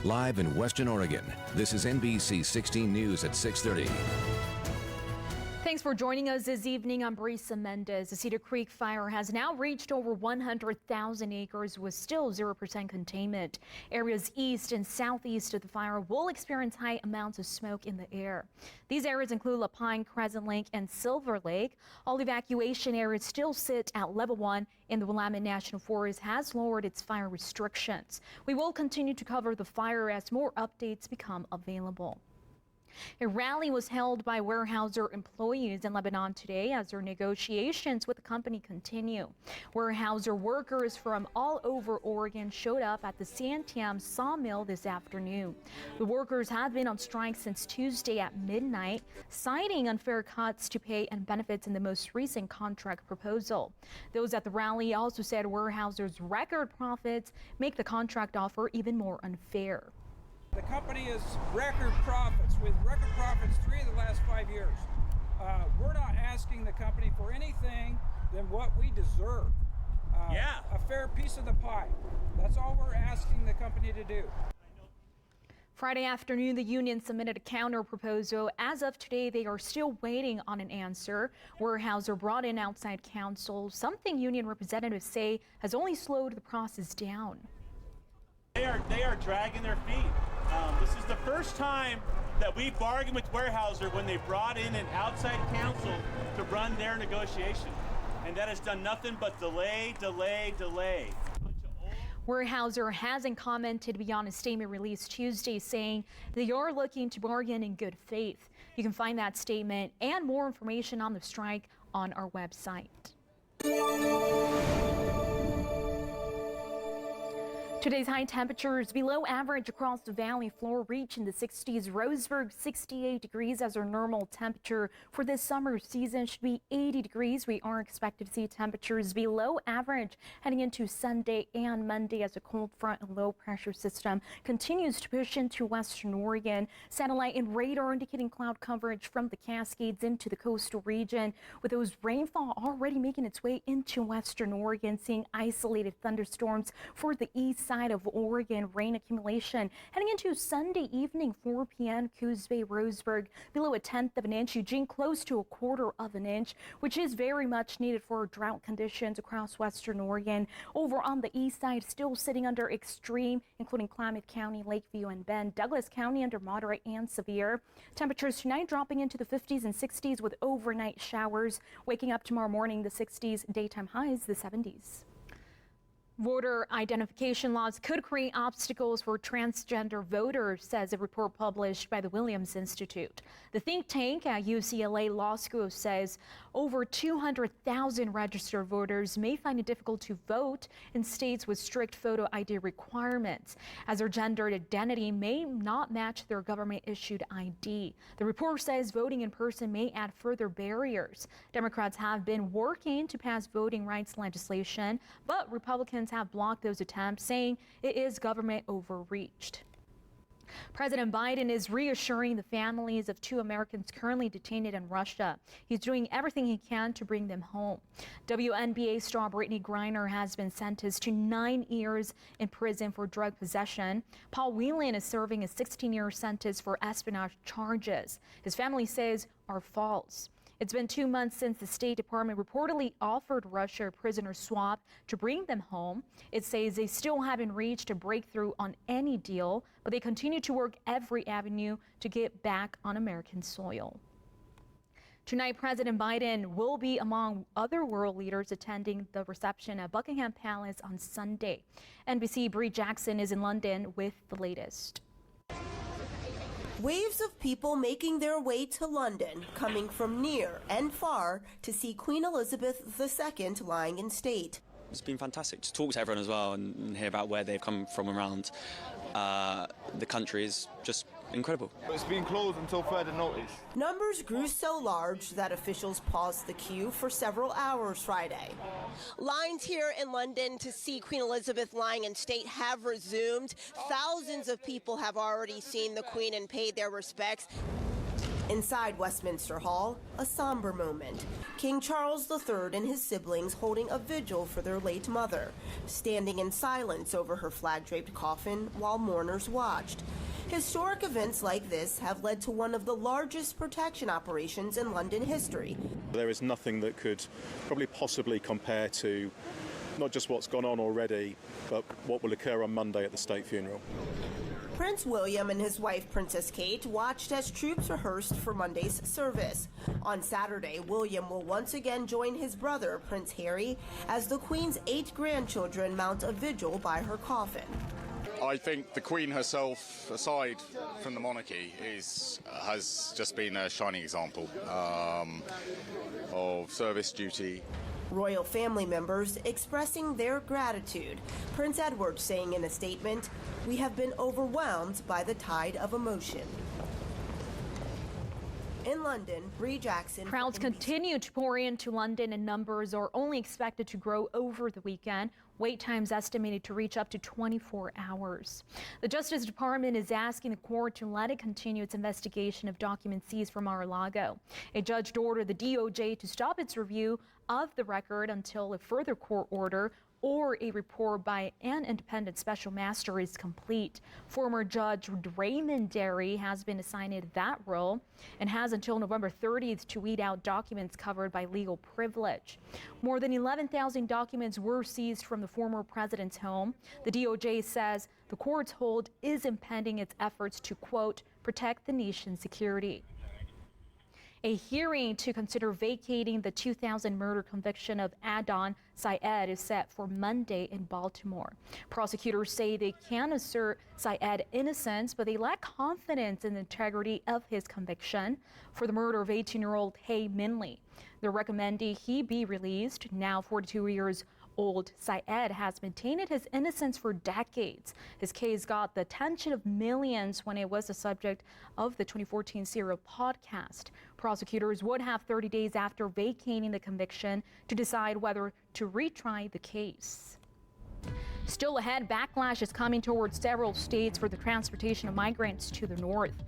Live in Western Oregon, this is NBC 16 News at 6:30. Thanks for joining us this evening. I'm Brisa Mendez. The Cedar Creek fire has now reached over 100,000 acres with still 0% containment. Areas east and southeast of the fire will experience high amounts of smoke in the air. These areas include Lapine, Crescent Lake, and Silver Lake. All evacuation areas still sit at level 1, and the Willamette National Forest has lowered its fire restrictions. We will continue to cover the fire as more updates become available. A rally was held by Weyerhaeuser employees in Lebanon today as their negotiations with the company continue. Weyerhaeuser workers from all over Oregon showed up at the Santiam sawmill this afternoon. The workers have been on strike since Tuesday at midnight, citing unfair cuts to pay and benefits in the most recent contract proposal. Those at the rally also said Weyerhaeuser's record profits make the contract offer even more unfair. The company is record profits, with record profits 3 of the last 5 years. We're not asking the company for anything than what we deserve. A fair piece of the pie. That's all we're asking the company to do. Friday afternoon, the union submitted a counter proposal. As of today, they are still waiting on an answer. Weyerhaeuser brought in outside counsel, something union representatives say has only slowed the process down. They are dragging their feet. This is the first time that we bargained with Weyerhaeuser when they brought in an outside counsel to run their negotiation. And that has done nothing but delay. Weyerhaeuser hasn't commented beyond a statement released Tuesday saying they are looking to bargain in good faith. You can find that statement and more information on the strike on our website. Today's high temperatures below average across the valley floor, reaching the 60s. Roseburg 68 degrees as our normal temperature for this summer season should be 80 degrees. We are expected to see temperatures below average heading into Sunday and Monday as a cold front and low pressure system continues to push into western Oregon. Satellite and radar indicating cloud coverage from the Cascades into the coastal region, with those rainfall already making its way into western Oregon, seeing isolated thunderstorms for the east side of Oregon. Rain accumulation heading into Sunday evening, 4 p.m. Coos Bay, Roseburg below 1/10 of an inch. Eugene close to 1/4 of an inch, which is very much needed for drought conditions across western Oregon. Over on the east side, still sitting under extreme, including Klamath County, Lakeview, and Bend. Douglas County under moderate and severe. Temperatures tonight dropping into the 50s and 60s with overnight showers. Waking up tomorrow morning, the 60s, daytime highs the 70s. Voter identification laws could create obstacles for transgender voters, says a report published by the Williams Institute. The think tank at UCLA Law School says over 200,000 registered voters may find it difficult to vote in states with strict photo ID requirements, as their gender identity may not match their government-issued ID. The report says voting in person may add further barriers. Democrats have been working to pass voting rights legislation, but Republicans have blocked those attempts, saying it is government overreached. President Biden is reassuring the families of 2 Americans currently detained in Russia. He's doing everything he can to bring them home. WNBA star Brittany Griner has been sentenced to 9 years in prison for drug possession. Paul Whelan is serving a 16-year sentence for espionage charges his family says are false. It's been 2 months since the State Department reportedly offered Russia a prisoner swap to bring them home. It says they still haven't reached a breakthrough on any deal, but they continue to work every avenue to get back on American soil. Tonight, President Biden will be among other world leaders attending the reception at Buckingham Palace on Sunday. NBC Bree Jackson is in London with the latest. Waves of people making their way to London, coming from near and far to see Queen Elizabeth II lying in state. It's been fantastic to talk to everyone as well and hear about where they've come from around the country is just incredible. It's been closed until further notice. Numbers grew so large that officials paused the queue for several hours Friday. Lines here in London to see Queen Elizabeth lying in state have resumed. Thousands of people have already seen the Queen and paid their respects. Inside Westminster Hall, a somber moment. King Charles III and his siblings holding a vigil for their late mother, standing in silence over her flag-draped coffin while mourners watched. Historic events like this have led to one of the largest protection operations in London history. There is nothing that could probably possibly compare to not just what's gone on already, but what will occur on Monday at the state funeral. Prince William and his wife, Princess Kate, watched as troops rehearsed for Monday's service. On Saturday, William will once again join his brother, Prince Harry, as the Queen's 8 grandchildren mount a vigil by her coffin. I think the Queen herself, aside from the monarchy, has just been a shining example of service duty. Royal family members expressing their gratitude. Prince Edward saying in a statement, "We have been overwhelmed by the tide of emotion." In London, Bree Jackson. Crowds continue to pour into London and numbers are only expected to grow over the weekend. Wait times estimated to reach up to 24 hours. The Justice Department is asking the court to let it continue its investigation of documents seized from Mar-a-Lago. A judge ordered the DOJ to stop its review of the record until a further court order or a report by an independent special master is complete. Former Judge Raymond Derry has been assigned that role and has until November 30th to weed out documents covered by legal privilege. More than 11,000 documents were seized from the former president's home. The DOJ says the court's hold is impeding its efforts to, quote, protect the nation's security. A hearing to consider vacating the 2000 murder conviction of Adnan Syed is set for Monday in Baltimore. Prosecutors say they can assert Syed's innocence, but they lack confidence in the integrity of his conviction for the murder of 18-year-old Hay Minley. They're recommending he be released. Now 42 years old, Syed has maintained his innocence for decades. His case got the attention of millions when it was the subject of the 2014 serial podcast. Prosecutors would have 30 days after vacating the conviction to decide whether to retry the case. Still ahead, backlash is coming towards several states for the transportation of migrants to the north.